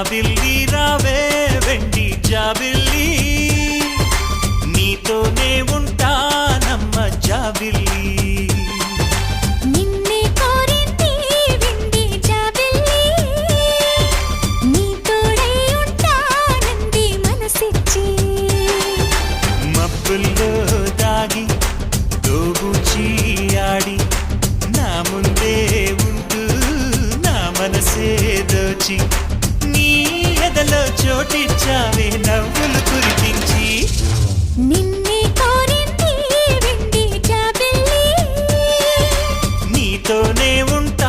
జాబిల్లి రావే వెండి జాబిల్లి నీతోనే ఉంటానమ్మ జాబిల్లి నిన్నే కోరింది వెండి జాబిల్లి నీ తోడై ఉంటానంది మనసిచ్చి మబ్బుల్లో దాగి దోబూచి ఆడి నా ముందే ఉంటూ నా మనసే దోచి నీ ఎదలో చోటిచ్చావే నవ్వులు కురిపించి నిన్నే కోరింది వెండి జాబిల్లి నీతోనే ఉంటా